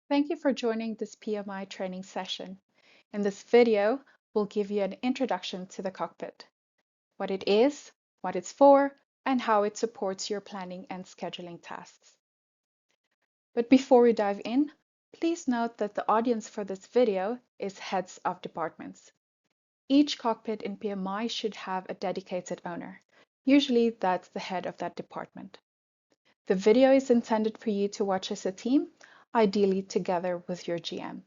Thank you for joining this PMI training session. In this video, we'll give you an introduction to the cockpit, what it is, what it's for, and how it supports your planning and scheduling tasks. But before we dive in, please note that the audience for this video is heads of departments. Each cockpit in PMI should have a dedicated owner. Usually that's the head of that department. The video is intended for you to watch as a team, ideally together with your GM.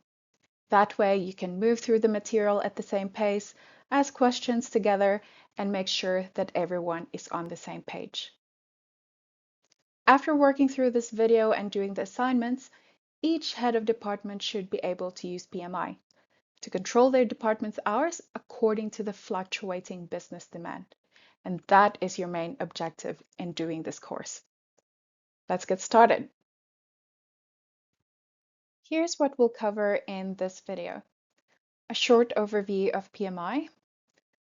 That way you can move through the material at the same pace, ask questions together, and make sure that everyone is on the same page. After working through this video and doing the assignments, each head of department should be able to use PMI to control their department's hours according to the fluctuating business demand. And that is your main objective in doing this course. Let's get started. Here's what we'll cover in this video. A short overview of PMI,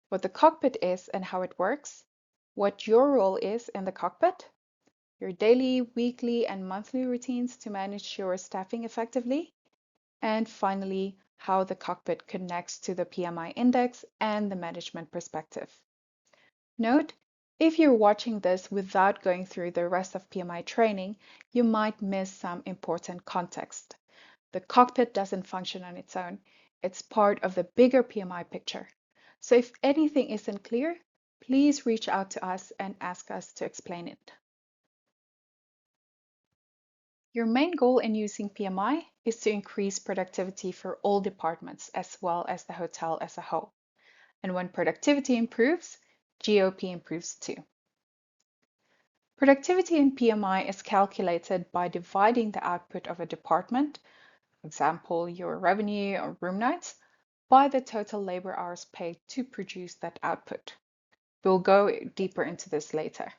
what the cockpit is and how it works, what your role is in the cockpit, your daily, weekly, and monthly routines to manage your staffing effectively, and finally, how the cockpit connects to the PMI index and the management perspective. Note, if you're watching this without going through the rest of PMI training, you might miss some important context. The cockpit doesn't function on its own. It's part of the bigger PMI picture. So if anything isn't clear, please reach out to us and ask us to explain it. Your main goal in using PMI is to increase productivity for all departments as well as the hotel as a whole. And when productivity improves, GOP improves too. Productivity in PMI is calculated by dividing the output of a department, for example, your revenue or room nights, by the total labor hours paid to produce that output. We'll go deeper into this later.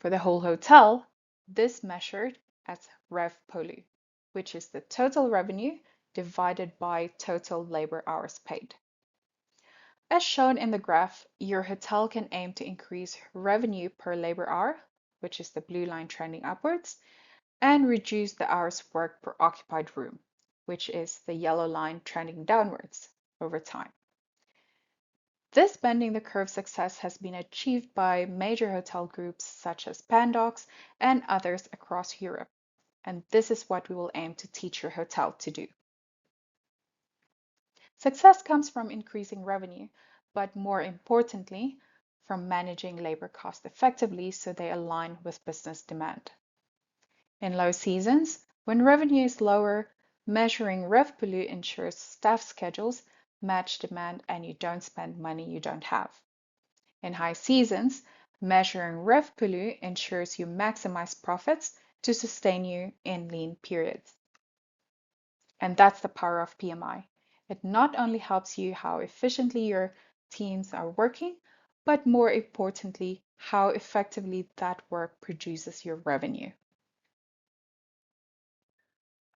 For the whole hotel, this measured as Rev Polu, which is the total revenue divided by total labor hours paid. As shown in the graph, your hotel can aim to increase revenue per labor hour, which is the blue line trending upwards, and reduce the hours worked per occupied room, which is the yellow line trending downwards over time. This bending the curve success has been achieved by major hotel groups such as Pandox and others across Europe, and this is what we will aim to teach your hotel to do. Success comes from increasing revenue, but more importantly, from managing labor costs effectively so they align with business demand. In low seasons, when revenue is lower, measuring Rev Polu ensures staff schedules match demand and you don't spend money you don't have. In high seasons, measuring Rev Polu ensures you maximize profits to sustain you in lean periods. And that's the power of PMI. It not only helps you how efficiently your teams are working, but more importantly, how effectively that work produces your revenue.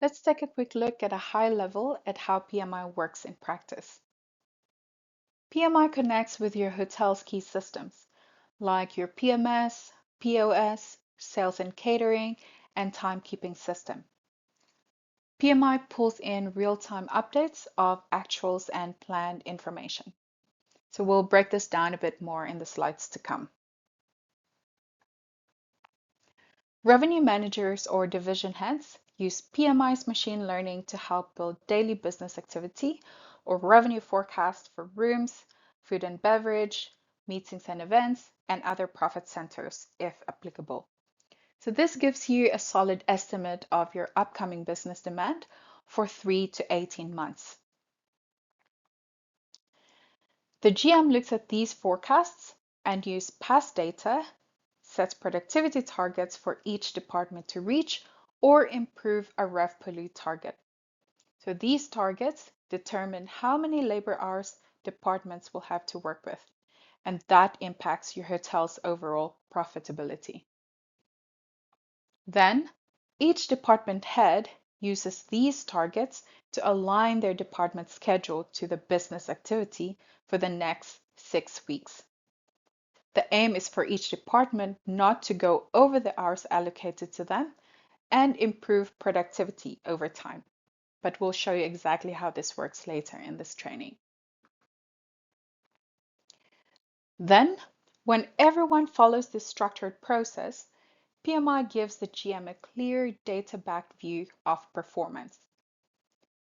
Let's take a quick look at a high level at how PMI works in practice. PMI connects with your hotel's key systems, like your PMS, POS, sales and catering, and timekeeping system. PMI pulls in real-time updates of actuals and planned information. So we'll break this down a bit more in the slides to come. Revenue managers or division heads use PMI's machine learning to help build daily business activity or revenue forecast for rooms, food and beverage, meetings and events, and other profit centers if applicable. So this gives you a solid estimate of your upcoming business demand for 3 to 18 months. The GM looks at these forecasts and uses past data, sets productivity targets for each department to reach or improve a Rev Polu target. So these targets determine how many labor hours departments will have to work with, and that impacts your hotel's overall profitability. Then, each department head uses these targets to align their department schedule to the business activity for the next 6 weeks. The aim is for each department not to go over the hours allocated to them and improve productivity over time. But we'll show you exactly how this works later in this training. Then, when everyone follows this structured process, PMI gives the GM a clear data-backed view of performance.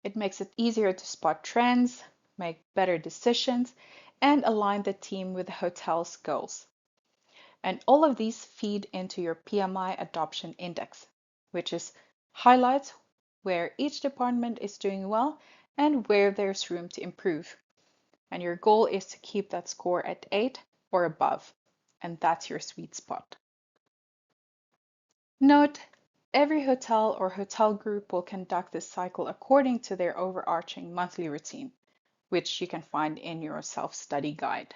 It makes it easier to spot trends, make better decisions, and align the team with the hotel's goals. And all of these feed into your PMI Adoption Index, which is highlights where each department is doing well and where there's room to improve. And your goal is to keep that score at 8 or above, and that's your sweet spot. Note, every hotel or hotel group will conduct this cycle according to their overarching monthly routine, which you can find in your self-study guide.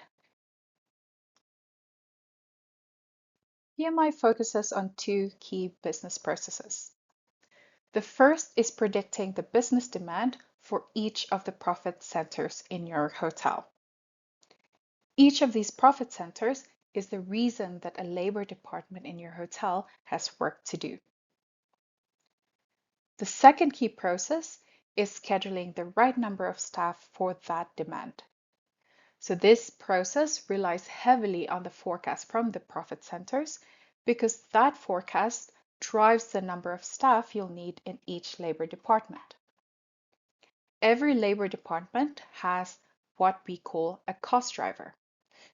PMI focuses on two key business processes. The first is predicting the business demand for each of the profit centers in your hotel. Each of these profit centers is the reason that a labor department in your hotel has work to do. The second key process is scheduling the right number of staff for that demand. So this process relies heavily on the forecast from the profit centers because that forecast drives the number of staff you'll need in each labor department. Every labor department has what we call a cost driver.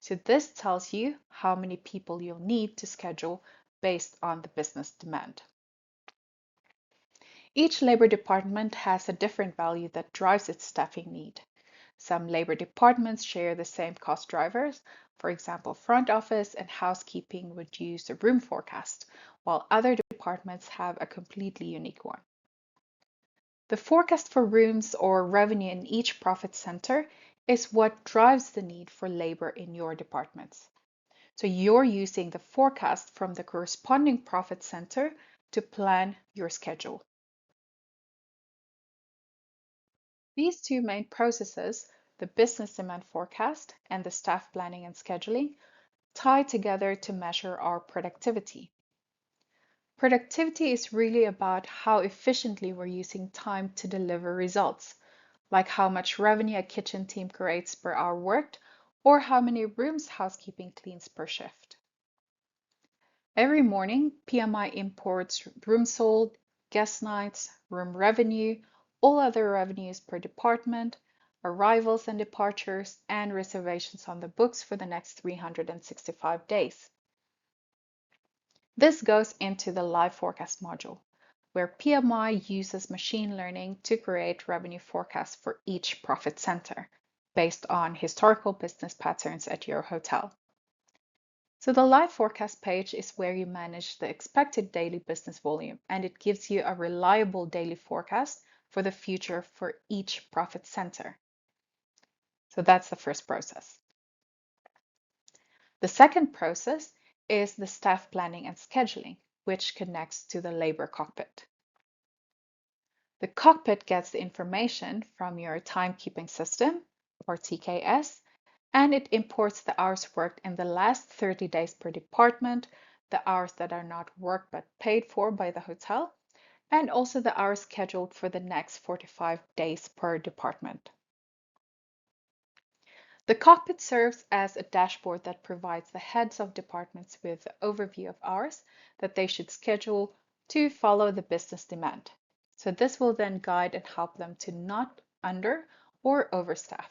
So this tells you how many people you'll need to schedule based on the business demand. Each labor department has a different value that drives its staffing need. Some labor departments share the same cost drivers. For example, front office and housekeeping would use a room forecast, while other departments have a completely unique one. The forecast for rooms or revenue in each profit center is what drives the need for labor in your departments. So you're using the forecast from the corresponding profit center to plan your schedule. These two main processes, the business demand forecast and the staff planning and scheduling, tie together to measure our productivity. Productivity is really about how efficiently we're using time to deliver results, like how much revenue a kitchen team creates per hour worked, or how many rooms housekeeping cleans per shift. Every morning, PMI imports room sold, guest nights, room revenue, all other revenues per department, arrivals and departures, and reservations on the books for the next 365 days. This goes into the live forecast module, where PMI uses machine learning to create revenue forecasts for each profit center based on historical business patterns at your hotel. So the live forecast page is where you manage the expected daily business volume, and it gives you a reliable daily forecast for the future for each profit center. So that's the first process. The second process is the staff planning and scheduling, which connects to the labor cockpit. The cockpit gets the information from your timekeeping system, or TKS, and it imports the hours worked in the last 30 days per department, the hours that are not worked but paid for by the hotel, and also the hours scheduled for the next 45 days per department. The cockpit serves as a dashboard that provides the heads of departments with an overview of hours that they should schedule to follow the business demand. So this will then guide and help them to not under or overstaff.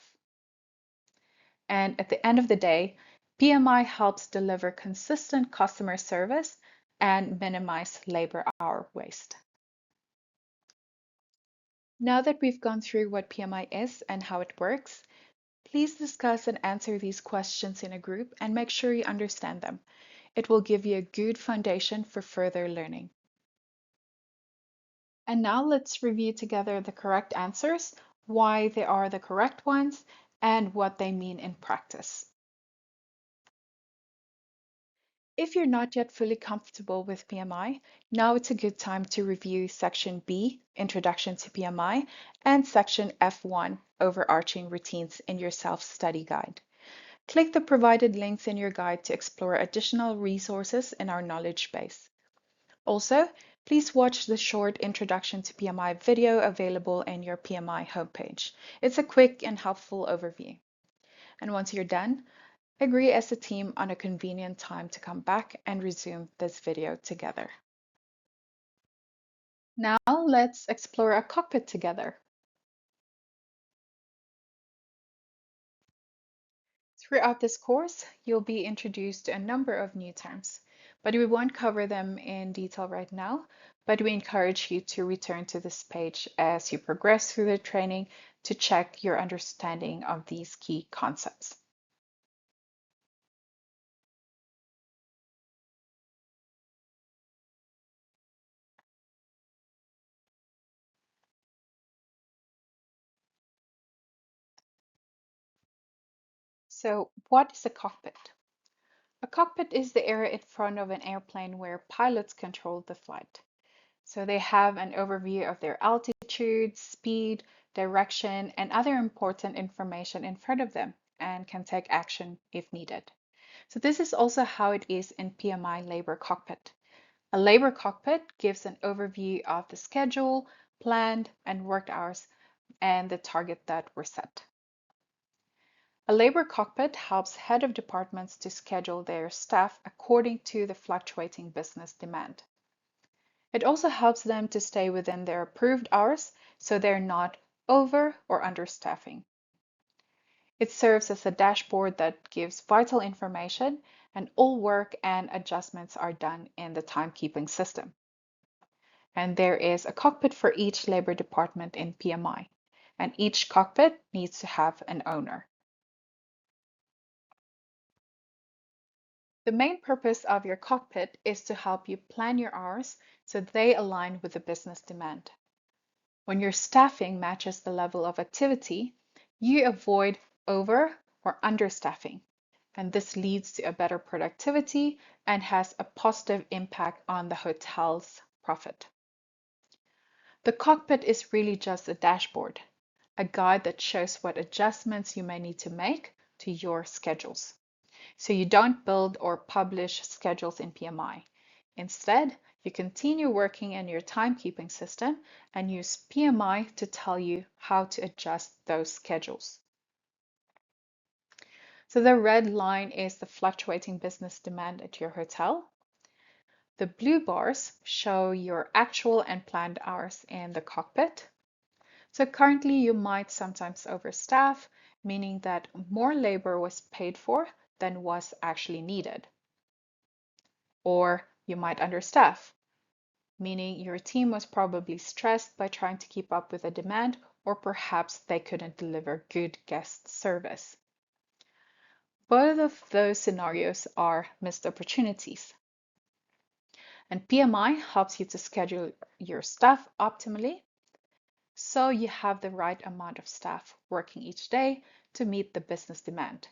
And at the end of the day, PMI helps deliver consistent customer service and minimize labor hour waste. Now that we've gone through what PMI is and how it works, please discuss and answer these questions in a group and make sure you understand them. It will give you a good foundation for further learning. And now let's review together the correct answers, why they are the correct ones, and what they mean in practice. If you're not yet fully comfortable with PMI, now it's a good time to review Section B, Introduction to PMI, and Section F1, Overarching Routines in your self-study guide. Click the provided links in your guide to explore additional resources in our knowledge base. Also, Please watch the short Introduction to PMI video available in your PMI homepage. It's a quick and helpful overview. And once you're done, agree as a team on a convenient time to come back and resume this video together. Now let's explore a cockpit together. Throughout this course, you'll be introduced to a number of new terms, but we won't cover them in detail right now, but we encourage you to return to this page as you progress through the training to check your understanding of these key concepts. So, what is a cockpit? A cockpit is the area in front of an airplane where pilots control the flight. So they have an overview of their altitude, speed, direction, and other important information in front of them and can take action if needed. So this is also how it is in PMI Labor Cockpit. A labor cockpit gives an overview of the schedule, planned and worked hours, and the target that were set. A labor cockpit helps head of departments to schedule their staff according to the fluctuating business demand. It also helps them to stay within their approved hours so they're not over or understaffing. It serves as a dashboard that gives vital information, and all work and adjustments are done in the timekeeping system. And there is a cockpit for each labor department in PMI, and each cockpit needs to have an owner. The main purpose of your cockpit is to help you plan your hours so they align with the business demand. When your staffing matches the level of activity, you avoid over or understaffing, and this leads to a better productivity and has a positive impact on the hotel's profit. The cockpit is really just a dashboard, a guide that shows what adjustments you may need to make to your schedules. So you don't build or publish schedules in PMI. Instead, you continue working in your timekeeping system and use PMI to tell you how to adjust those schedules. So the red line is the fluctuating business demand at your hotel. The blue bars show your actual and planned hours in the cockpit. So currently you might sometimes overstaff, meaning that more labor was paid for than was actually needed. Or you might understaff, meaning your team was probably stressed by trying to keep up with the demand, or perhaps they couldn't deliver good guest service. Both of those scenarios are missed opportunities. And PMI helps you to schedule your staff optimally so you have the right amount of staff working each day to meet the business demand.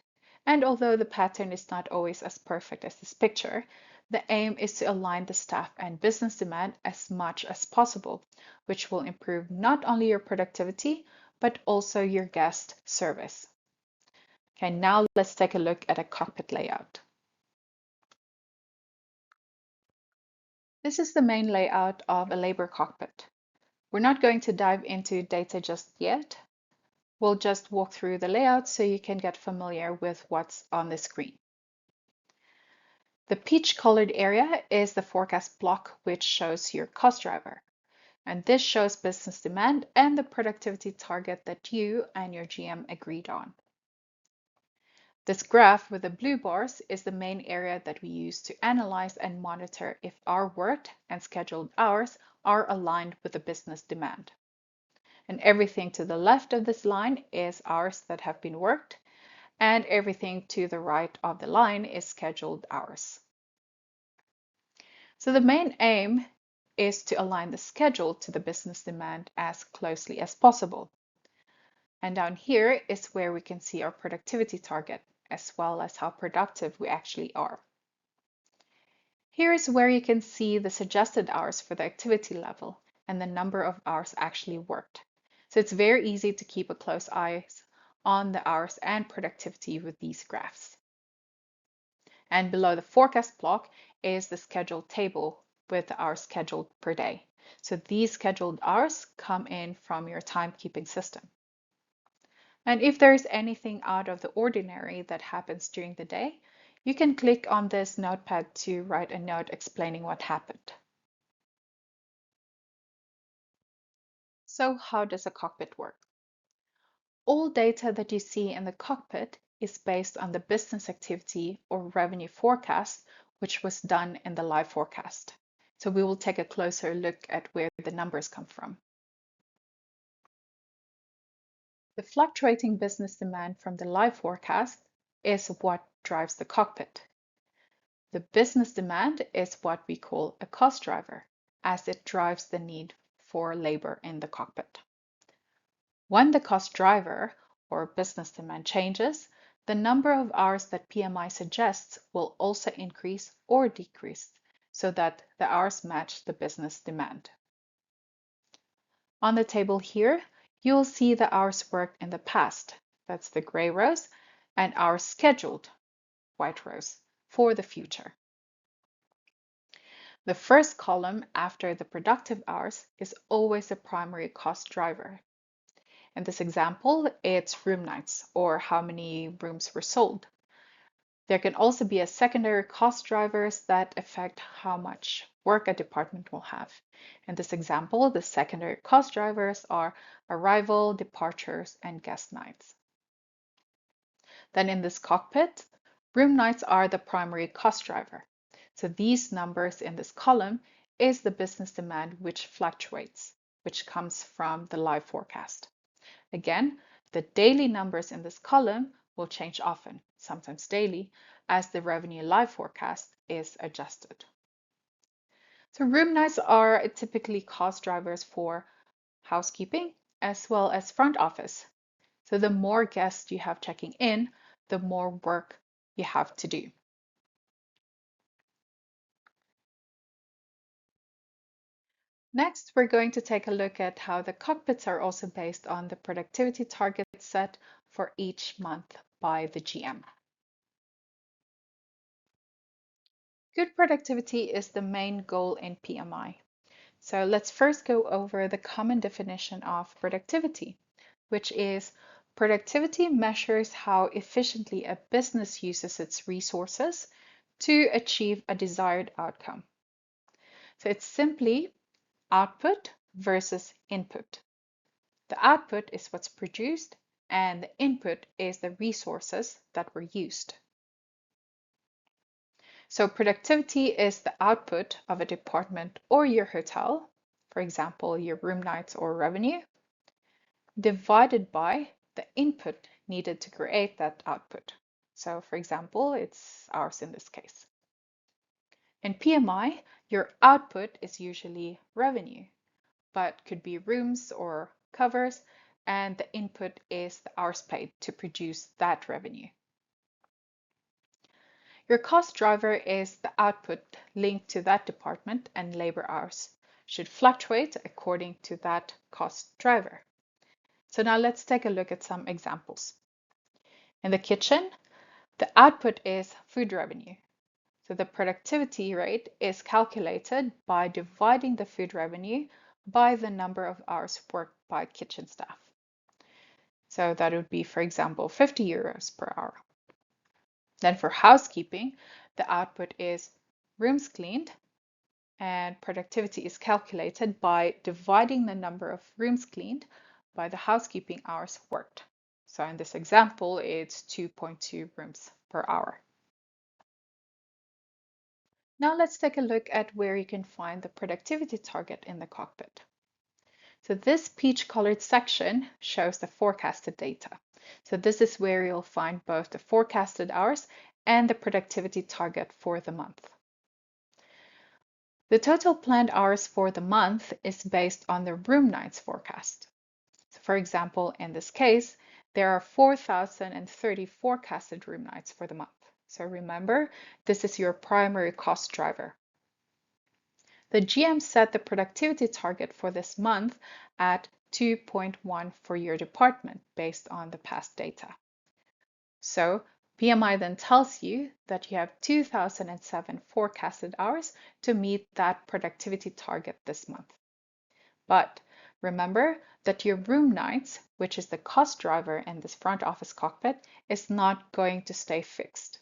And although the pattern is not always as perfect as this picture, the aim is to align the staff and business demand as much as possible, which will improve not only your productivity, but also your guest service. Okay, now let's take a look at a cockpit layout. This is the main layout of a labor cockpit. We're not going to dive into data just yet. We'll just walk through the layout so you can get familiar with what's on the screen. The peach colored area is the forecast block, which shows your cost driver. And this shows business demand and the productivity target that you and your GM agreed on. This graph with the blue bars is the main area that we use to analyze and monitor if our worked and scheduled hours are aligned with the business demand. And everything to the left of this line is hours that have been worked, and everything to the right of the line is scheduled hours. So the main aim is to align the schedule to the business demand as closely as possible. And down here is where we can see our productivity target, as well as how productive we actually are. Here is where you can see the suggested hours for the activity level and the number of hours actually worked. So it's very easy to keep a close eye on the hours and productivity with these graphs. And below the forecast block is the schedule table with the hours scheduled per day. So these scheduled hours come in from your timekeeping system. And if there's anything out of the ordinary that happens during the day, you can click on this notepad to write a note explaining what happened. So how does a cockpit work? All data that you see in the cockpit is based on the business activity or revenue forecast, which was done in the live forecast. So we will take a closer look at where the numbers come from. The fluctuating business demand from the live forecast is what drives the cockpit. The business demand is what we call a cost driver, as it drives the need for labor in the cockpit. When the cost driver or business demand changes, the number of hours that PMI suggests will also increase or decrease so that the hours match the business demand. On the table here, you'll see the hours worked in the past, that's the gray rows, and hours scheduled, white rows, for the future. The first column after the productive hours is always a primary cost driver. In this example, it's room nights or how many rooms were sold. There can also be a secondary cost drivers that affect how much work a department will have. In this example, the secondary cost drivers are arrival, departures, and guest nights. Then in this cockpit, room nights are the primary cost driver. So these numbers in this column is the business demand which fluctuates, which comes from the live forecast. Again, the daily numbers in this column will change often, sometimes daily, as the revenue live forecast is adjusted. So room nights are typically cost drivers for housekeeping as well as front office. So the more guests you have checking in, the more work you have to do. Next, we're going to take a look at how the cockpits are also based on the productivity targets set for each month by the GM. Good productivity is the main goal in PMI. So let's first go over the common definition of productivity, which is productivity measures how efficiently a business uses its resources to achieve a desired outcome. So it's simply output versus input. The output is what's produced and the input is the resources that were used. So productivity is the output of a department or your hotel, for example, your room nights or revenue, divided by the input needed to create that output. So for example, it's hours in this case. In PMI, your output is usually revenue, but could be rooms or covers, and the input is the hours paid to produce that revenue. Your cost driver is the output linked to that department, and labor hours should fluctuate according to that cost driver. So now let's take a look at some examples. In the kitchen, the output is food revenue. So the productivity rate is calculated by dividing the food revenue by the number of hours worked by kitchen staff. So that would be, for example, 50 euros per hour. Then for housekeeping, the output is rooms cleaned, and productivity is calculated by dividing the number of rooms cleaned by the housekeeping hours worked. So in this example, it's 2.2 rooms per hour. Now let's take a look at where you can find the productivity target in the cockpit. So this peach-colored section shows the forecasted data. So this is where you'll find both the forecasted hours and the productivity target for the month. The total planned hours for the month is based on the room nights forecast. So for example, in this case, there are 4,030 forecasted room nights for the month. So remember, this is your primary cost driver. The GM set the productivity target for this month at 2.1 for your department based on the past data. So PMI then tells you that you have 2007 forecasted hours to meet that productivity target this month. But remember that your room nights, which is the cost driver in this front office cockpit, is not going to stay fixed.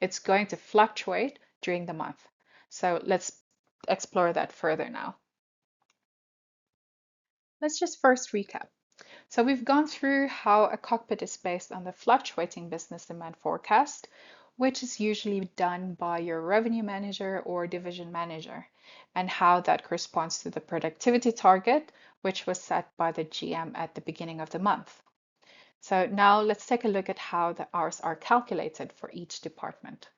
It's going to fluctuate during the month. So let's explore that further now. Let's just first recap. So we've gone through how a cockpit is based on the fluctuating business demand forecast, which is usually done by your revenue manager or division manager, and how that corresponds to the productivity target, which was set by the GM at the beginning of the month. So now let's take a look at how the hours are calculated for each department.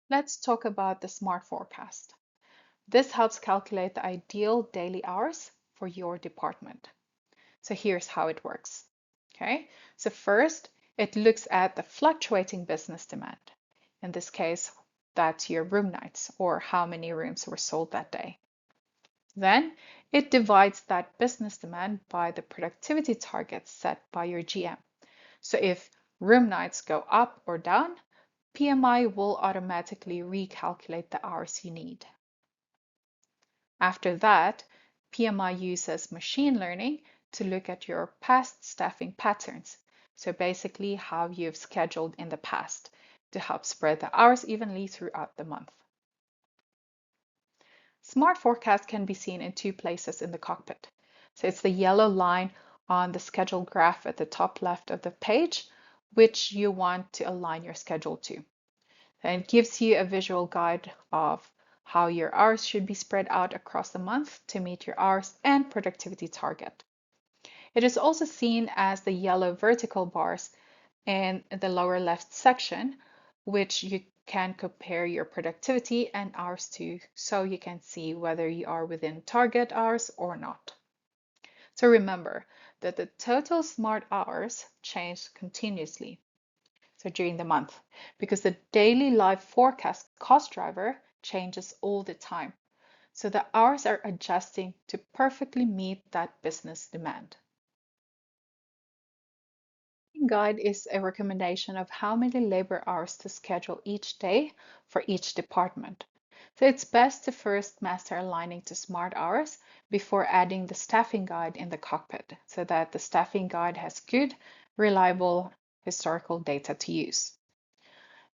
Let's talk about the Smart Forecast. This helps calculate the ideal daily hours for your department. So here's how it works. Okay, so first it looks at the fluctuating business demand. In this case, that's your room nights or how many rooms were sold that day. Then it divides that business demand by the productivity targets set by your GM. So if room nights go up or down, PMI will automatically recalculate the hours you need. After that, PMI uses machine learning to look at your past staffing patterns. So basically how you've scheduled in the past to help spread the hours evenly throughout the month. Smart Forecast can be seen in two places in the cockpit. So it's the yellow line on the schedule graph at the top left of the page, which you want to align your schedule to. And it gives you a visual guide of how your hours should be spread out across the month to meet your hours and productivity target. It is also seen as the yellow vertical bars in the lower left section, which you can compare your productivity and hours to, so you can see whether you are within target hours or not. So remember that the total smart hours change continuously. So during the month, because the daily live forecast cost driver changes all the time. So the hours are adjusting to perfectly meet that business demand. Guide is a recommendation of how many labor hours to schedule each day for each department. So it's best to first master aligning to smart hours before adding the staffing guide in the cockpit so that the staffing guide has good, reliable historical data to use.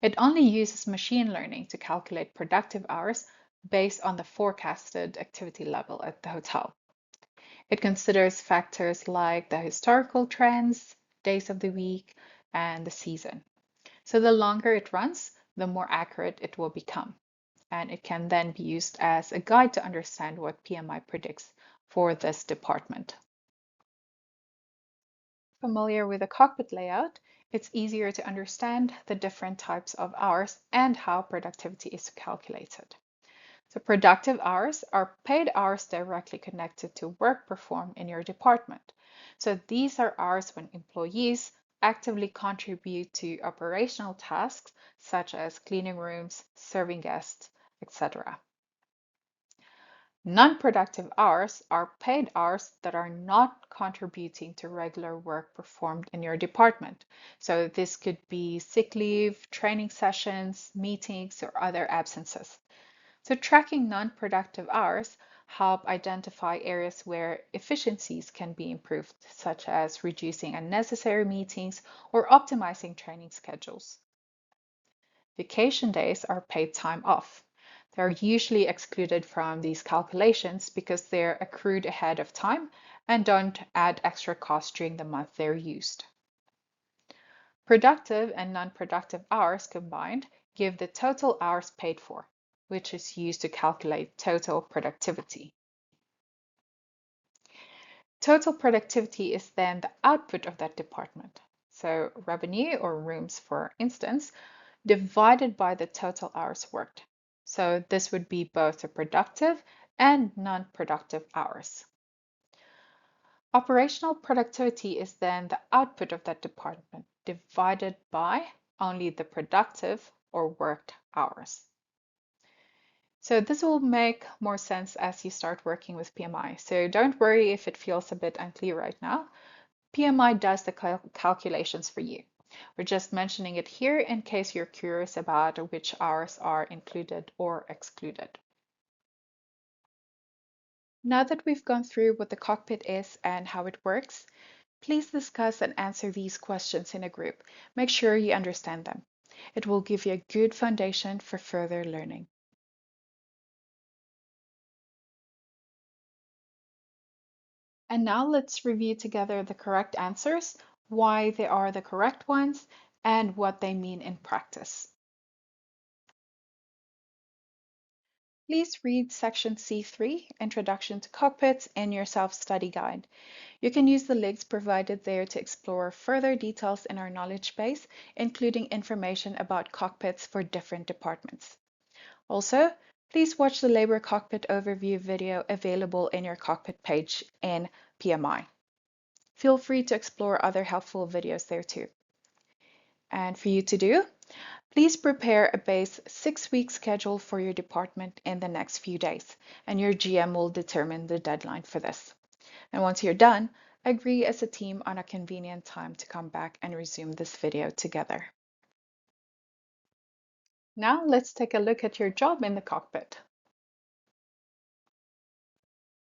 It only uses machine learning to calculate productive hours based on the forecasted activity level at the hotel. It considers factors like the historical trends, days of the week, and the season. So the longer it runs, the more accurate it will become. And it can then be used as a guide to understand what PMI predicts for this department. Familiar with the cockpit layout, it's easier to understand the different types of hours and how productivity is calculated. So productive hours are paid hours directly connected to work performed in your department. So these are hours when employees actively contribute to operational tasks such as cleaning rooms, serving guests, etc. Non-productive hours are paid hours that are not contributing to regular work performed in your department. So this could be sick leave, training sessions, meetings, or other absences. So tracking non-productive hours help identify areas where efficiencies can be improved, such as reducing unnecessary meetings or optimizing training schedules. Vacation days are paid time off. They're usually excluded from these calculations because they're accrued ahead of time and don't add extra cost during the month they're used. Productive and non-productive hours combined give the total hours paid for, which is used to calculate total productivity. Total productivity is then the output of that department. So revenue or rooms, for instance, divided by the total hours worked. So this would be both the productive and non-productive hours. Operational productivity is then the output of that department divided by only the productive or worked hours. So this will make more sense as you start working with PMI. So don't worry if it feels a bit unclear right now. PMI does the calculations for you. We're just mentioning it here in case you're curious about which hours are included or excluded. Now that we've gone through what the cockpit is and how it works, please discuss and answer these questions in a group. Make sure you understand them. It will give you a good foundation for further learning. And now let's review together the correct answers, why they are the correct ones, and what they mean in practice. Please read section C3, Introduction to Cockpits, in your self-study guide. You can use the links provided there to explore further details in our knowledge base, including information about cockpits for different departments. Also, please watch the Labor Cockpit Overview video available in your cockpit page in PMI. Feel free to explore other helpful videos there too. And for you to do, please prepare a base 6-week schedule for your department in the next few days, and your GM will determine the deadline for this. And once you're done, agree as a team on a convenient time to come back and resume this video together. Now let's take a look at your job in the cockpit.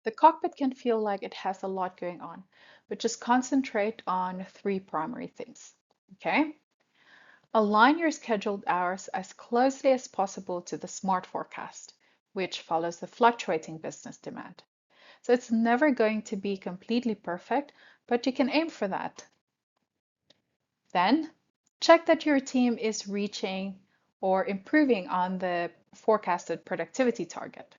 The cockpit can feel like it has a lot going on, but just concentrate on 3 primary things. Okay? Align your scheduled hours as closely as possible to the SMART forecast, which follows the fluctuating business demand. So it's never going to be completely perfect, but you can aim for that. Then check that your team is reaching or improving on the forecasted productivity target.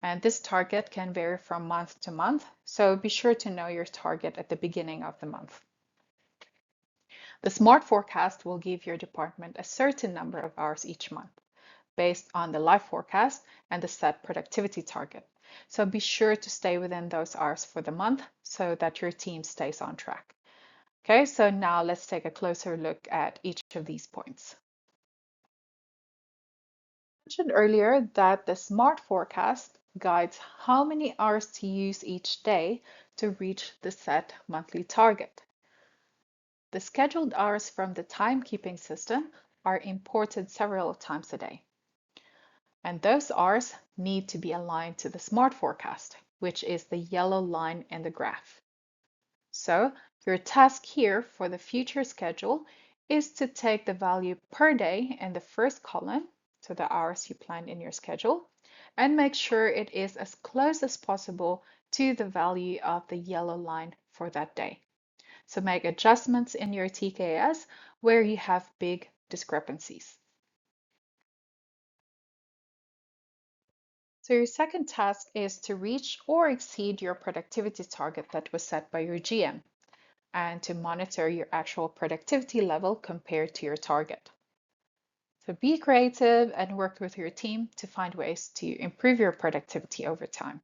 And this target can vary from month to month, so be sure to know your target at the beginning of the month. The SMART forecast will give your department a certain number of hours each month based on the live forecast and the set productivity target. So be sure to stay within those hours for the month so that your team stays on track. Okay, so now let's take a closer look at each of these points. I mentioned earlier that the SMART forecast guides how many hours to use each day to reach the set monthly target. The scheduled hours from the timekeeping system are imported several times a day. And those hours need to be aligned to the SMART forecast, which is the yellow line in the graph. So your task here for the future schedule is to take the value per day in the first column, so the hours you plan in your schedule, and make sure it is as close as possible to the value of the yellow line for that day. So make adjustments in your TKS where you have big discrepancies. So your second task is to reach or exceed your productivity target that was set by your GM and to monitor your actual productivity level compared to your target. So be creative and work with your team to find ways to improve your productivity over time.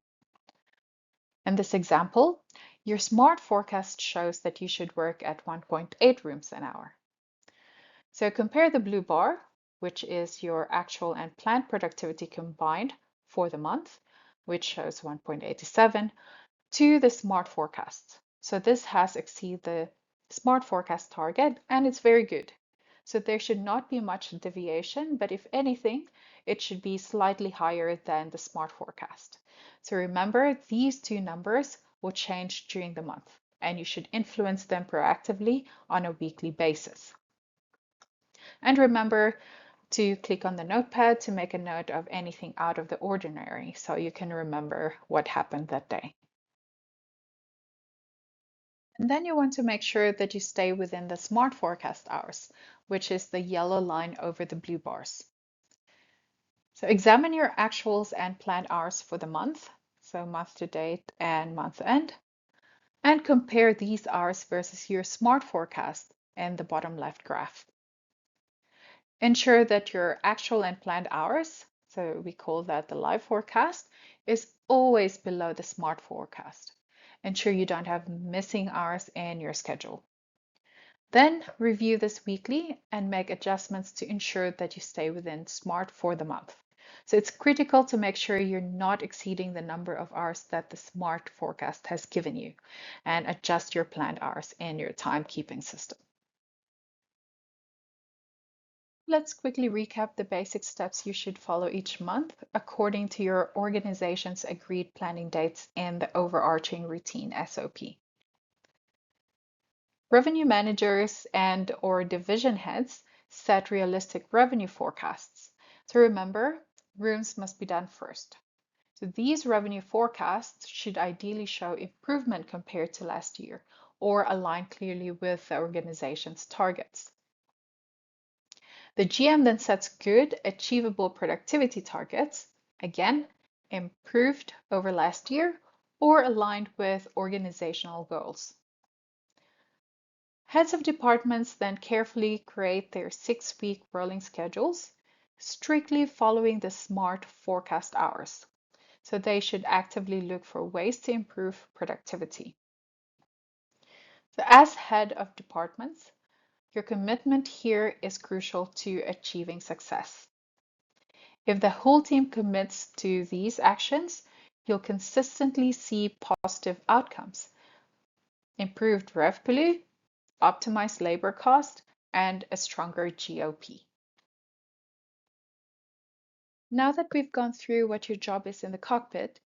In this example, your SMART forecast shows that you should work at 1.8 rooms an hour. So compare the blue bar, which is your actual and planned productivity combined for the month, which shows 1.87, to the SMART forecast. So this has exceeded the SMART forecast target and it's very good. So there should not be much deviation, but if anything, it should be slightly higher than the SMART forecast. So remember, these two numbers will change during the month and you should influence them proactively on a weekly basis. And remember to click on the notepad to make a note of anything out of the ordinary so you can remember what happened that day. And then you want to make sure that you stay within the SMART forecast hours, which is the yellow line over the blue bars. So examine your actuals and planned hours for the month, so month to date and month end, and compare these hours versus your SMART forecast in the bottom left graph. Ensure that your actual and planned hours, so we call that the live forecast, is always below the SMART forecast. Ensure you don't have missing hours in your schedule. Then review this weekly and make adjustments to ensure that you stay within SMART for the month. So it's critical to make sure you're not exceeding the number of hours that the SMART forecast has given you and adjust your planned hours in your timekeeping system. Let's quickly recap the basic steps you should follow each month according to your organization's agreed planning dates in the overarching routine SOP. Revenue managers and/or division heads set realistic revenue forecasts. So remember, rooms must be done first. So these revenue forecasts should ideally show improvement compared to last year or align clearly with the organization's targets. The GM then sets good, achievable productivity targets, again, improved over last year or aligned with organizational goals. Heads of departments then carefully create their 6-week rolling schedules, strictly following the SMART forecast hours. So they should actively look for ways to improve productivity. So as head of departments, your commitment here is crucial to achieving success. If the whole team commits to these actions, you'll consistently see positive outcomes. Improved revenue, optimized labor cost, and a stronger GOP. Now that we've gone through what your job is in the cockpit,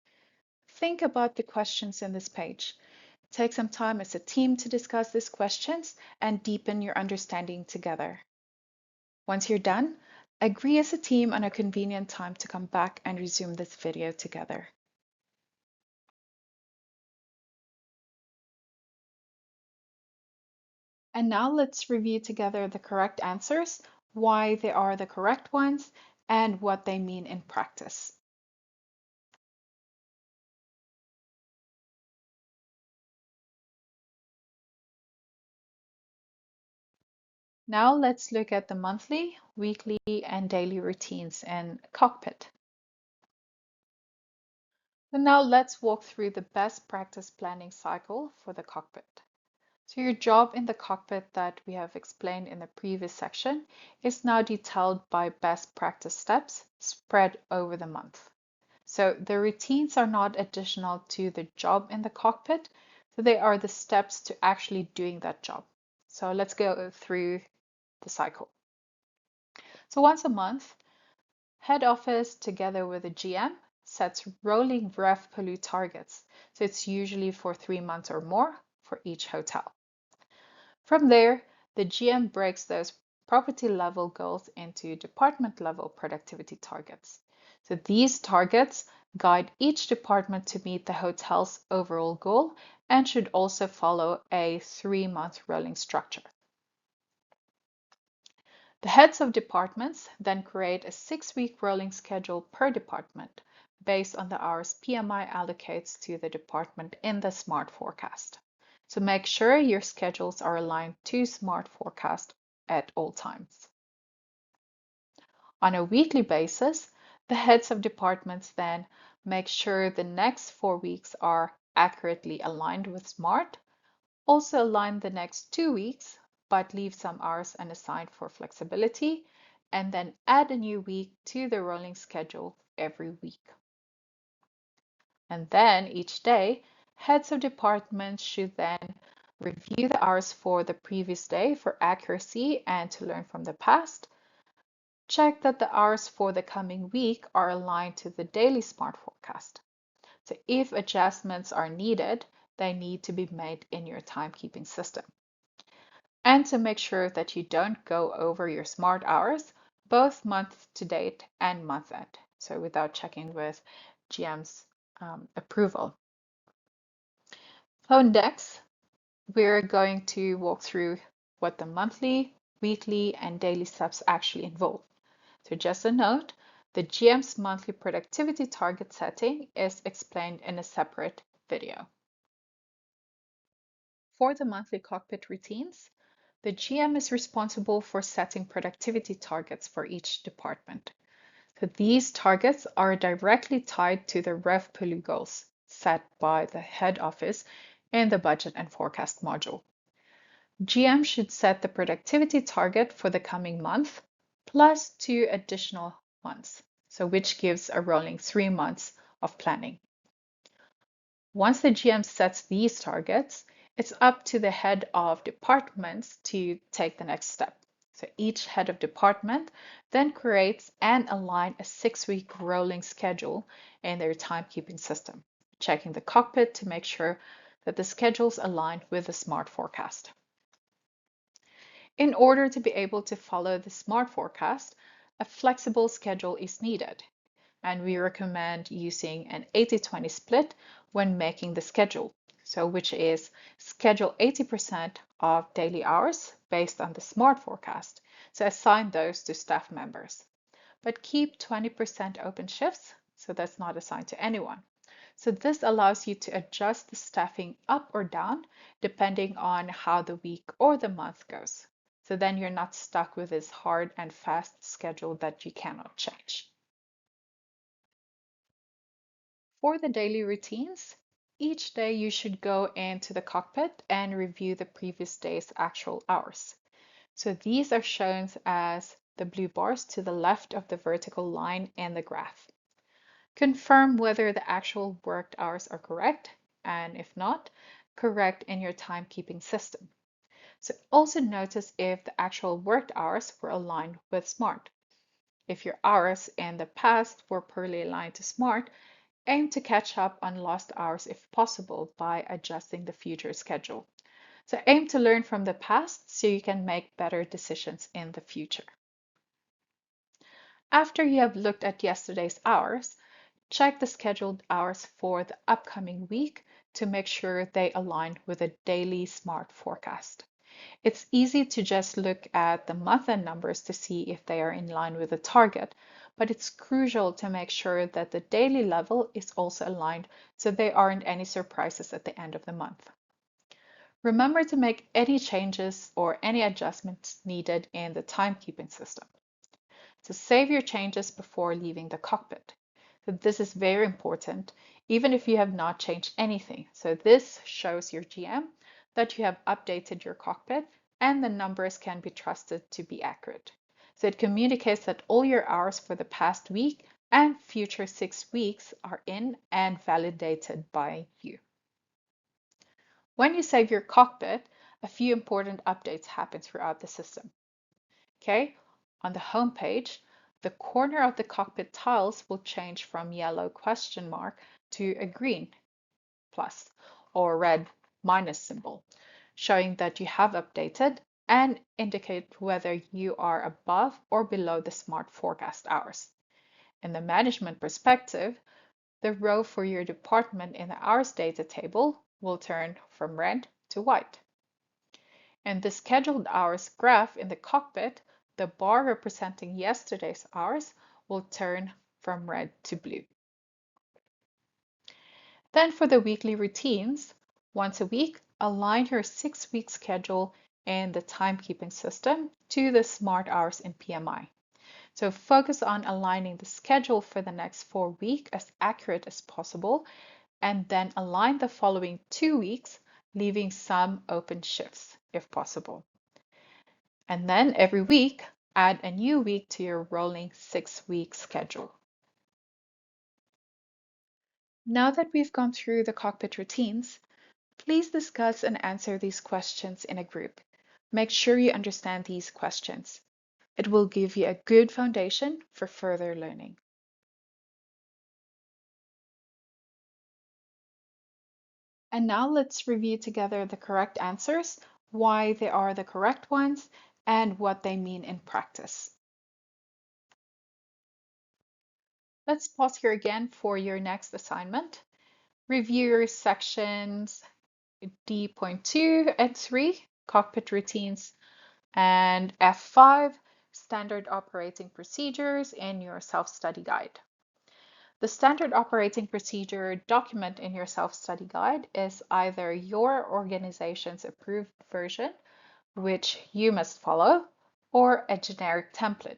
think about the questions in this page. Take some time as a team to discuss these questions and deepen your understanding together. Once you're done, agree as a team on a convenient time to come back and resume this video together. And now let's review together the correct answers, why they are the correct ones, and what they mean in practice. Now let's look at the monthly, weekly, and daily routines in Cockpit. And now let's walk through the best practice planning cycle for the Cockpit. So your job in the Cockpit that we have explained in the previous section is now detailed by best practice steps spread over the month. So the routines are not additional to the job in the Cockpit, so they are the steps to actually doing that job. So let's go through the cycle. So once a month, head office together with the GM sets rolling rev pollute targets. So it's usually for 3 months or more for each hotel. From there, the GM breaks those property level goals into department level productivity targets. So these targets guide each department to meet the hotel's overall goal and should also follow a 3-month rolling structure. The heads of departments then create a 6-week rolling schedule per department based on the hours PMI allocates to the department in the SMART forecast. So make sure your schedules are aligned to SMART forecast at all times. On a weekly basis, the heads of departments then make sure the next 4 weeks are accurately aligned with SMART, also align the next 2 weeks but leave some hours unassigned for flexibility, and then add a new week to the rolling schedule every week. And then each day, heads of departments should then review the hours for the previous day for accuracy and to learn from the past. Check that the hours for the coming week are aligned to the daily SMART forecast. So if adjustments are needed, they need to be made in your timekeeping system. And to make sure that you don't go over your SMART hours, both month to date and month end. So without checking with GM's approval. So next, we're going to walk through what the monthly, weekly, and daily steps actually involve. So just a note, the GM's monthly productivity target setting is explained in a separate video. For the monthly cockpit routines, the GM is responsible for setting productivity targets for each department. So these targets are directly tied to the rev pollute goals set by the head office in the budget and forecast module. GM should set the productivity target for the coming month plus 2 additional months, so which gives a rolling 3 months of planning. Once the GM sets these targets, it's up to the head of departments to take the next step. So each head of department then creates and aligns a 6-week rolling schedule in their timekeeping system, checking the cockpit to make sure that the schedules align with the smart forecast. In order to be able to follow the smart forecast, a flexible schedule is needed, and we recommend using an 80-20 split when making the schedule. So which is schedule 80% of daily hours based on the smart forecast. So assign those to staff members, but keep 20% open shifts, so that's not assigned to anyone. So this allows you to adjust the staffing up or down depending on how the week or the month goes. So then you're not stuck with this hard and fast schedule that you cannot change. For the daily routines, each day you should go into the cockpit and review the previous day's actual hours. So these are shown as the blue bars to the left of the vertical line in the graph. Confirm whether the actual worked hours are correct, and if not, correct in your timekeeping system. So also notice if the actual worked hours were aligned with SMART. If your hours in the past were poorly aligned to SMART, aim to catch up on lost hours if possible by adjusting the future schedule. So aim to learn from the past so you can make better decisions in the future. After you have looked at yesterday's hours, check the scheduled hours for the upcoming week to make sure they align with a daily SMART forecast. It's easy to just look at the month-end numbers to see if they are in line with the target, but it's crucial to make sure that the daily level is also aligned so there aren't any surprises at the end of the month. Remember to make any changes or any adjustments needed in the timekeeping system. So save your changes before leaving the cockpit. So this is very important, even if you have not changed anything. So this shows your GM that you have updated your cockpit and the numbers can be trusted to be accurate. So it communicates that all your hours for the past week and future 6 weeks are in and validated by you. When you save your cockpit, a few important updates happen throughout the system. Okay, on the home page, the corner of the cockpit tiles will change from yellow question mark to a green plus or red minus symbol, showing that you have updated and indicate whether you are above or below the smart forecast hours. In the management perspective, the row for your department in the hours data table will turn from red to white. In the scheduled hours graph in the cockpit, the bar representing yesterday's hours will turn from red to blue. Then for the weekly routines, once a week, align your 6-week schedule in the timekeeping system to the smart hours in PMI. So focus on aligning the schedule for the next 4 weeks as accurate as possible, and then align the following 2 weeks, leaving some open shifts if possible. And then every week, add a new week to your rolling 6-week schedule. Now that we've gone through the cockpit routines, please discuss and answer these questions in a group. Make sure you understand these questions. It will give you a good foundation for further learning. And now let's review together the correct answers, why they are the correct ones, and what they mean in practice. Let's pause here again for your next assignment. Review your sections D.2 and 3, cockpit routines, and F5, standard operating procedures in your self-study guide. The standard operating procedure document in your self-study guide is either your organization's approved version, which you must follow, or a generic template.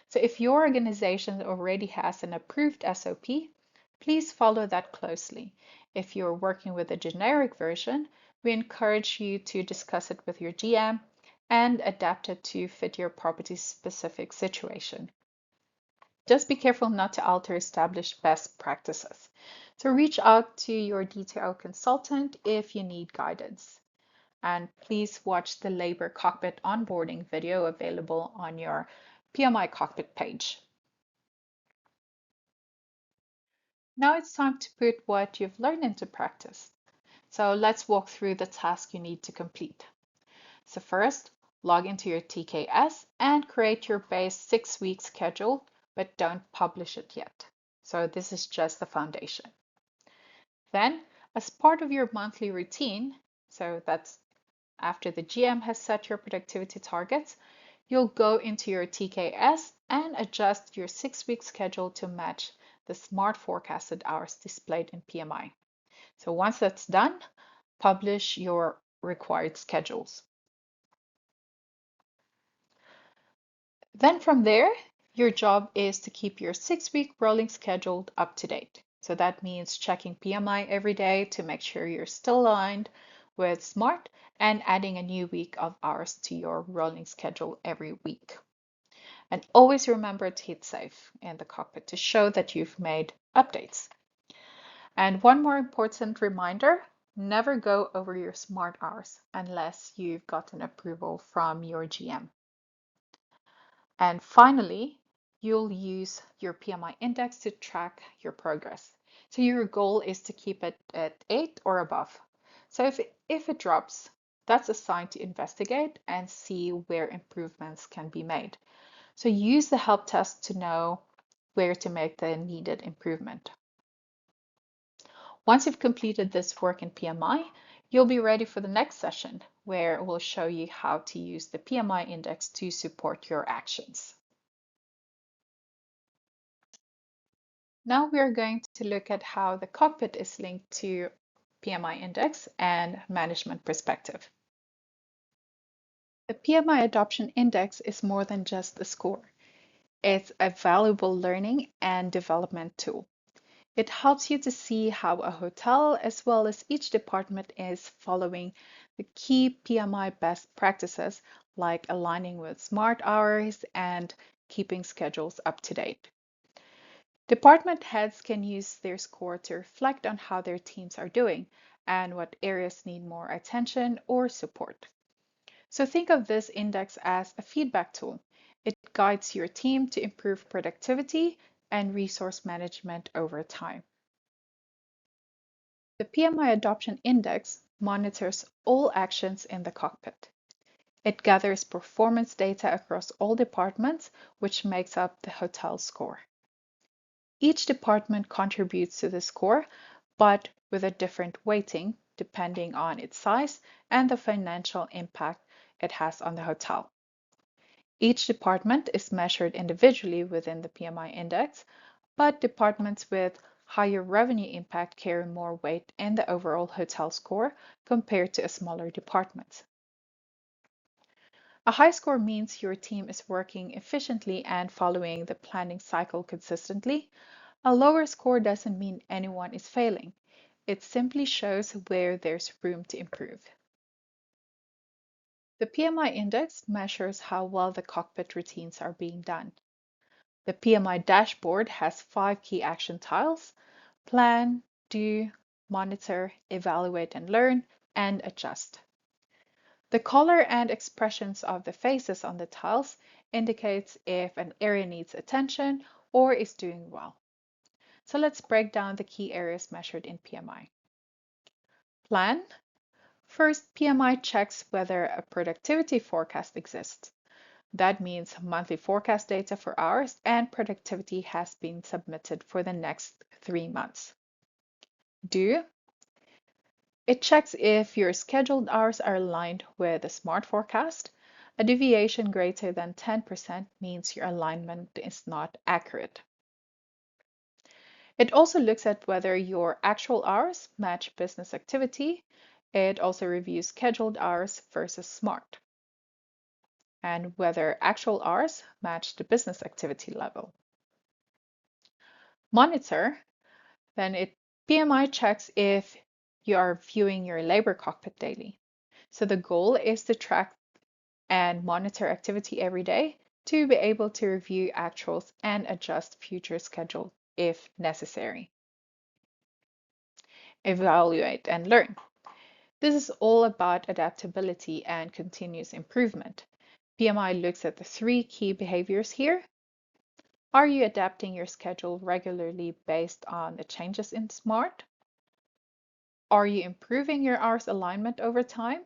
So if your organization already has an approved SOP, please follow that closely. If you're working with a generic version, we encourage you to discuss it with your GM and adapt it to fit your property's specific situation. Just be careful not to alter established best practices. So reach out to your DTO consultant if you need guidance. And please watch the Labor Cockpit onboarding video available on your PMI Cockpit page. Now it's time to put what you've learned into practice. So let's walk through the task you need to complete. So first, log into your TKS and create your base 6-week schedule, but don't publish it yet. So this is just the foundation. Then, as part of your monthly routine, so that's after the GM has set your productivity targets, you'll go into your TKS and adjust your 6-week schedule to match the smart forecasted hours displayed in PMI. So once that's done, publish your required schedules. Then from there, your job is to keep your 6-week rolling schedule up to date. So that means checking PMI every day to make sure you're still aligned with SMART and adding a new week of hours to your rolling schedule every week. And always remember to hit save in the cockpit to show that you've made updates. And one more important reminder, never go over your SMART hours unless you've gotten approval from your GM. And finally, you'll use your PMI index to track your progress. So your goal is to keep it at 8 or above. So if it drops, that's a sign to investigate and see where improvements can be made. So use the help test to know where to make the needed improvement. Once you've completed this work in PMI, you'll be ready for the next session where we'll show you how to use the PMI index to support your actions. Now we are going to look at how the cockpit is linked to PMI index and management perspective. The PMI adoption index is more than just a score. It's a valuable learning and development tool. It helps you to see how a hotel, as well as each department, is following the key PMI best practices, like aligning with SMART hours and keeping schedules up to date. Department heads can use their score to reflect on how their teams are doing and what areas need more attention or support. So think of this index as a feedback tool. It guides your team to improve productivity and resource management over time. The PMI Adoption Index monitors all actions in the cockpit. It gathers performance data across all departments, which makes up the hotel score. Each department contributes to the score, but with a different weighting depending on its size and the financial impact it has on the hotel. Each department is measured individually within the PMI index, but departments with higher revenue impact carry more weight in the overall hotel score compared to a smaller department. A high score means your team is working efficiently and following the planning cycle consistently. A lower score doesn't mean anyone is failing. It simply shows where there's room to improve. The PMI index measures how well the cockpit routines are being done. The PMI dashboard has 5 key action tiles: plan, do, monitor, evaluate and learn, and adjust. The color and expressions of the faces on the tiles indicates if an area needs attention or is doing well. So let's break down the key areas measured in PMI. Plan. First, PMI checks whether a productivity forecast exists. That means monthly forecast data for hours and productivity has been submitted for the next 3 months. Do. It checks if your scheduled hours are aligned with a SMART forecast. A deviation greater than 10% means your alignment is not accurate. It also looks at whether your actual hours match business activity. It also reviews scheduled hours versus SMART, and whether actual hours match the business activity level. Monitor, then PMI checks if you are viewing your labor cockpit daily. So the goal is to track and monitor activity every day to be able to review actuals and adjust future schedule if necessary. Evaluate and learn. This is all about adaptability and continuous improvement. PMI looks at the three key behaviors here. Are you adapting your schedule regularly based on the changes in SMART? Are you improving your hours alignment over time?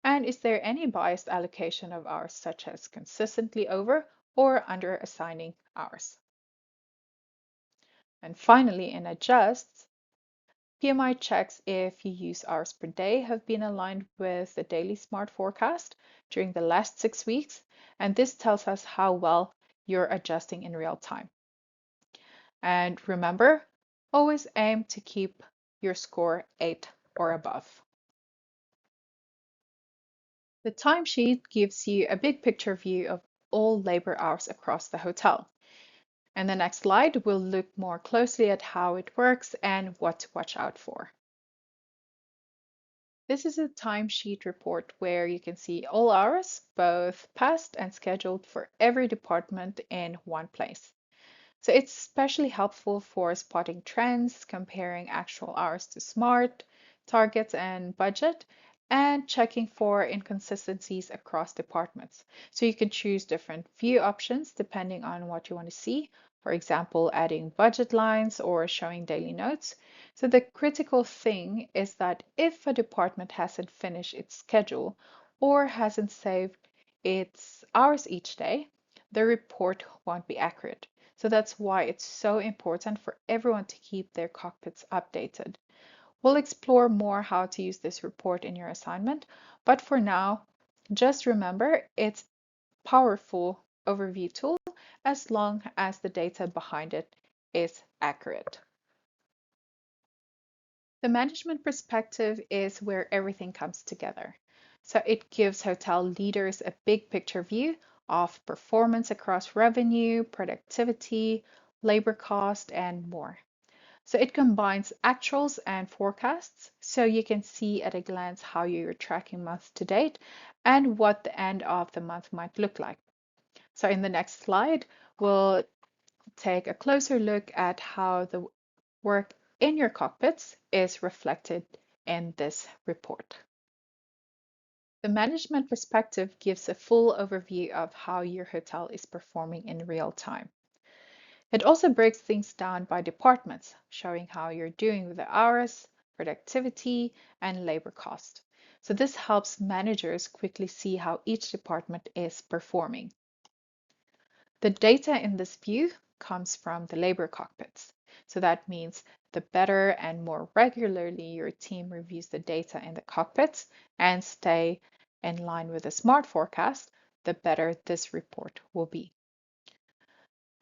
And is there any biased allocation of hours, such as consistently over or under assigning hours? And finally, in adjusts, PMI checks if your use hours per day have been aligned with the daily SMART forecast during the last 6 weeks, and this tells us how well you're adjusting in real time. And remember, always aim to keep your score 8 or above. The timesheet gives you a big picture view of all labor hours across the hotel. And the next slide will look more closely at how it works and what to watch out for. This is a timesheet report where you can see all hours, both past and scheduled, for every department in one place. So it's especially helpful for spotting trends, comparing actual hours to SMART, targets and budget, and checking for inconsistencies across departments. So you can choose different view options depending on what you want to see. For example, adding budget lines or showing daily notes. So the critical thing is that if a department hasn't finished its schedule or hasn't saved its hours each day, the report won't be accurate. So that's why it's so important for everyone to keep their cockpits updated. We'll explore more how to use this report in your assignment, but for now, just remember it's a powerful overview tool as long as the data behind it is accurate. The management perspective is where everything comes together. So it gives hotel leaders a big picture view of performance across revenue, productivity, labor cost, and more. So it combines actuals and forecasts, so you can see at a glance how you're tracking month to date and what the end of the month might look like. So in the next slide, we'll take a closer look at how the work in your cockpits is reflected in this report. The management perspective gives a full overview of how your hotel is performing in real time. It also breaks things down by departments, showing how you're doing with the hours, productivity, and labor cost. So this helps managers quickly see how each department is performing. The data in this view comes from the labor cockpits. So that means the better and more regularly your team reviews the data in the cockpits and stay in line with the SMART forecast, the better this report will be.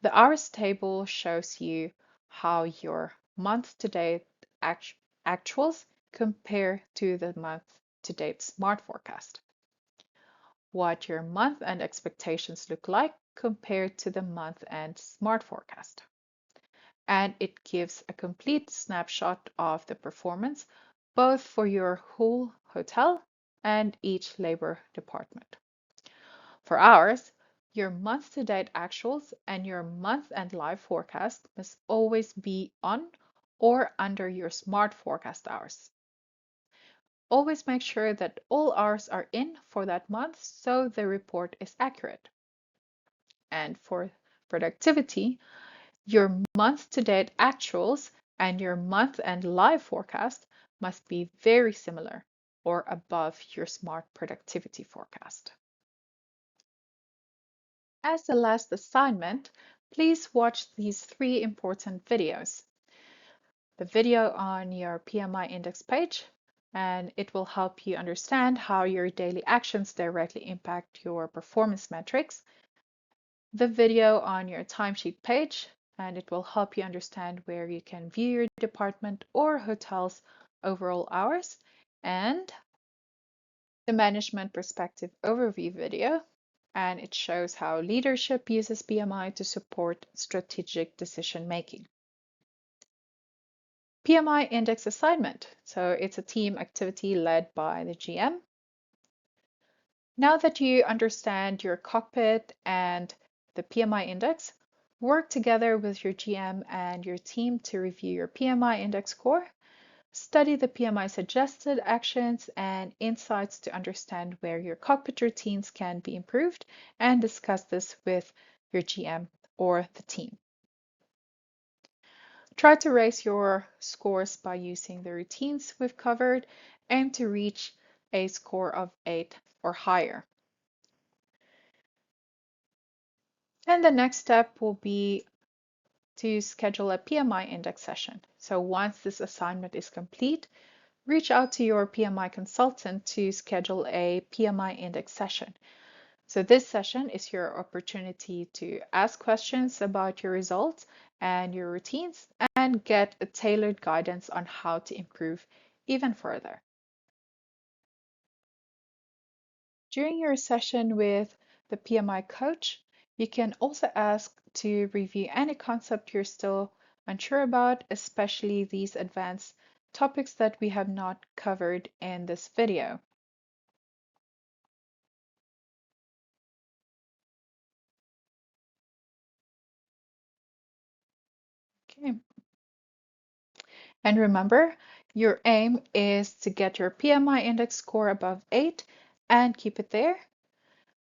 The hours table shows you how your month-to-date actuals compare to the month-to-date SMART forecast, what your month-end expectations look like compared to the month-end SMART forecast. And it gives a complete snapshot of the performance, both for your whole hotel and each labor department. For hours, your month-to-date actuals and your month-end live forecast must always be on or under your SMART forecast hours. Always make sure that all hours are in for that month so the report is accurate. And for productivity, your month-to-date actuals and your month-end live forecast must be very similar or above your SMART productivity forecast. As the last assignment, please watch these 3 important videos. The video on your PMI index page, and it will help you understand how your daily actions directly impact your performance metrics. The video on your timesheet page, and it will help you understand where you can view your department or hotel's overall hours. And the management perspective overview video, and it shows how leadership uses PMI to support strategic decision making. PMI index assignment. So it's a team activity led by the GM. Now that you understand your cockpit and the PMI index, work together with your GM and your team to review your PMI index score. Study the PMI suggested actions and insights to understand where your cockpit routines can be improved, and discuss this with your GM or the team. Try to raise your scores by using the routines we've covered. Aim to reach a score of 8 or higher. And the next step will be to schedule a PMI index session. So once this assignment is complete, reach out to your PMI consultant to schedule a PMI index session. So this session is your opportunity to ask questions about your results and your routines and get a tailored guidance on how to improve even further. During your session with the PMI coach, you can also ask to review any concept you're still unsure about, especially these advanced topics that we have not covered in this video. Okay. And remember, your aim is to get your PMI index score above 8 and keep it there,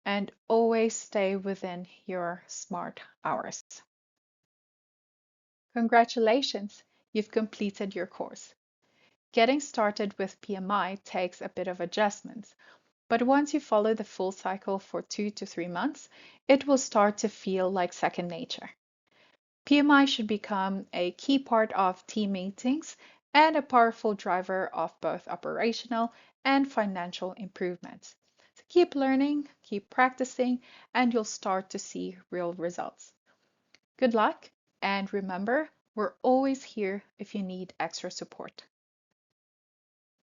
and always stay within your SMART hours. Congratulations, you've completed your course. Getting started with PMI takes a bit of adjustments, but once you follow the full cycle for 2 to 3 months, it will start to feel like second nature. PMI should become a key part of team meetings and a powerful driver of both operational and financial improvements. So keep learning, keep practicing, and you'll start to see real results. Good luck, and remember, we're always here if you need extra support.